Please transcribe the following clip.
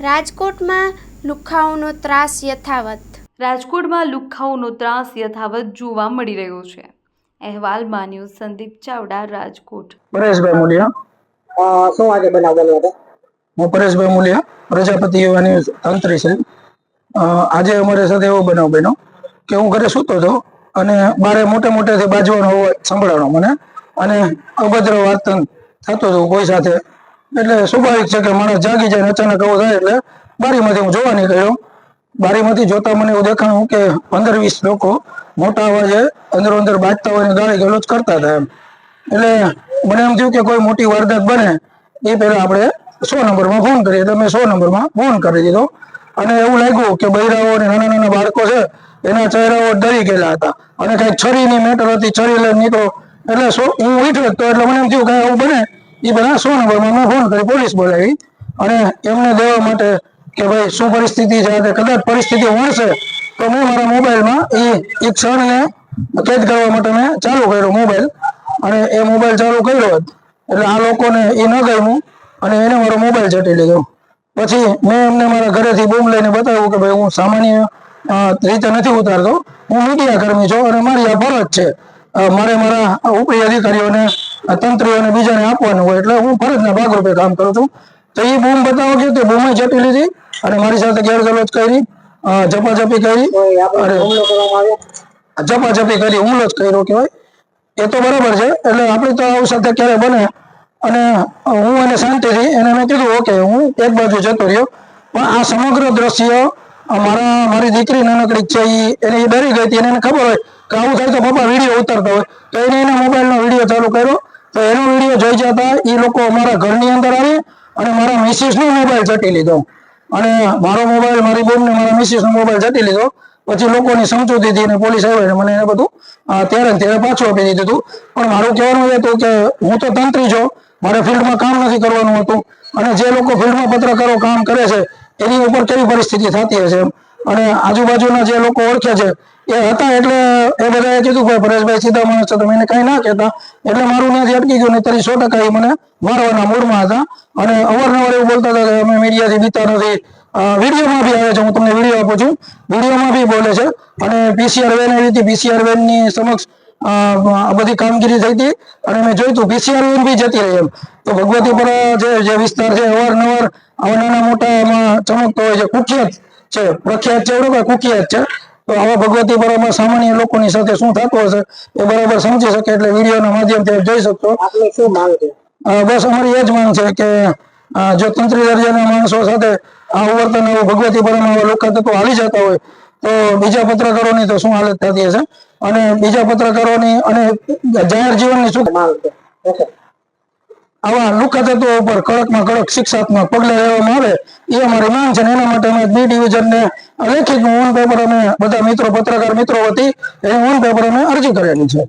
રાજકોટમાં લુખ્ખાઓનો ત્રાસ યથાવત. રાજકોટમાં લુખ્ખાઓનો ત્રાસ યથાવત જોવા મળી રહ્યો છે. અહેવાલ માન્યું સંદીપ ચાવડા, રાજકોટ. પરેશભાઈ મુલિયા. શું આજે બનાવ બન્યો હતો? હું પરેશભાઈ મુલિયા, પ્રજાપતિ યુવા ન્યૂઝ તંત્રી છે. આજે અમારી સાથે એવો બનાવ બન્યો કે હું ઘરે સૂતો હતો અને બારે મોટેથી બાજવાનો અવાજ સંભળાણો મને અને અભદ્ર વર્તન થતું હતું કોઈ સાથે. એટલે સ્વાભાવિક છે કે માણસ જાગી જાય, અચાનક આવું થાય એટલે બારીમાંથી હું જોવા નીકળ્યો. બારીમાંથી જોતા મને એવું દેખાણું કે 15-20 લોકો મોટા અવાજે અંદર બાજતા હોય ને ગાળી ગલોચ કરતા હતા એમ. એટલે મને એમ થયું કે કોઈ મોટી વારદાત બને એ પહેલા આપણે 100 નંબરમાં ફોન કરીએ. એટલે મેં 100 નંબરમાં ફોન કરી દીધો અને એવું લાગ્યું કે બૈરાઓ અને નાના બાળકો છે એના ચહેરાઓ ડરી ગયેલા હતા અને કઈક છરીની મેટર હતી, છરી લઈને નીકળો. એટલે હું ઉઠ્યો તો એટલે મને એમ થયું કે આવું બને એ બધા 100 નંબરમાં મેં ફોન કરી, પોલીસ બોલાવી અને એમને દેવા માટે કે ભાઈ શું પરિસ્થિતિ છે. કદાચ પરિસ્થિતિ વણશે તો મેં મારા મોબાઈલમાં એ ક્ષણને કેદ કરવા માટે મેં ચાલુ કર્યો મોબાઈલ અને એ મોબાઈલ ચાલુ કર્યો એટલે આ લોકોને એ ન ગમ્યું અને એને મારો મોબાઈલ ચટી લીધો. પછી મેં એમને મારા ઘરેથી બૂમ લઈને બતાવ્યું કે ભાઈ હું સામાન્ય રીતે નથી ઉતારતો, હું મીડિયા કર્મી છું અને મારી આ ફરજ છે. મારે મારા ઉપરી અધિકારીઓને, તંત્રીઓને બીજાને આપવાનું હોય એટલે હું ફરજના ભાગરૂપે કામ કરું છું. તો એ બૂમ બતાવો કે તે બૂમે ચટી લીધી અને મારી સાથે ગેરગલોચ કરી, ઝપાઝપી કરી, ઝપાઝપી કરી, હુમલો જ કર્યો કહેવાય. એ તો બરાબર છે. એટલે આપણી તો આવું સાથે ક્યારે બને અને હું એને શાંતિથી એને મેં કીધું ઓકે હું એક બાજુ જતો રહ્યો. પણ આ સમગ્ર દ્રશ્ય મારી દીકરી નાનકડી છે એને ડરી ગઈ હતી અને એને ખબર હોય કે આવું થાય તો પપ્પા વિડીયો ઉતારતા હોય તો એને એના મોબાઈલનો વિડીયો ચાલુ કર્યો. તો એનો વિડીયો જોઈ જતા એ લોકો અમારા ઘરની અંદર આવી અને મારા મિસિસનો મોબાઈલ ચટી લીધો અને મારો મોબાઈલ, મારી બોનને મારા મિસિસનો મોબાઈલ ચટી લીધો. પછી લોકોની સમજૂતીથી અને પોલીસ આવે ને મને એને બધું ત્યારે પાછું આપી દીધું હતું. પણ મારું કહેવાનું એ હતું કે હું તો તંત્રી છું, મારે ફિલ્ડમાં કામ નથી કરવાનું હતું અને જે લોકો ફિલ્ડમાં પત્રકારો કામ કરે છે એની ઉપર કેવી પરિસ્થિતિ થતી હશે અને આજુબાજુના જે લોકો ઓળખે છે એ હતા એટલે એ બધાએ કીધું કે પરેશભાઈ સીધા માણસ છે, તમે એને કાંઈ ના કહેતા. એટલે મારું ત્યાંથી અટકી ગયું. નહીં તરી 100% એ મને મારવાના મૂડમાં હતા અને અવારનવાર એવું બોલતા હતા કે અમે મીડિયાથી બીતા નથી. વિડીયોમાં બી આવે છે, હું તમને વિડીયો આપું છું, વિડીયોમાં બી બોલે છે. અને PCR વેન આવી હતી, PCR વેનની સમક્ષ આ બધી કામગીરી થઈ હતી અને મેં જોયું હતું PCR વેન બી જતી રહી એમ. તો ભગવતીપુરા જે વિસ્તાર છે અવારનવાર આવા નાના મોટામાં ચમકતો હોય છે, કુખ્યાત છે, પ્રખ્યાત છે, એવું કુખ્યાત છે. તો આવા ભગવતીપુરામાં સામાન્ય લોકોની સાથે શું થતું હશે એ બરાબર સમજી શકે. એટલે વિડીયોના માધ્યમથી જોઈ શકશો. આપની શું માંગ છે? બસ અમારી એ જ માંગ છે કે જો તંત્રી દરજ્જાના માણસો સાથે આ વર્તન ભગવતીપુરામાં આવા લોકો તત્વો હાલી જતા હોય તો બીજા પત્રકારોની તો શું હાલત થતી હશે અને બીજા પત્રકારોની અને જાહેર જીવનની શું માંગ છે? આવા લુખ્ખા તત્વો ઉપર કડકમાં કડક શિક્ષાત્મક પગલાં લેવામાં આવે એ અમારી માંગ છે. એના માટે અમે બી ડિવિઝનને લેખિત ઓન પેપર અમે બધા મિત્રો, પત્રકાર મિત્રો વતી એને ઓન પેપર અમે અરજી કરેલી છે.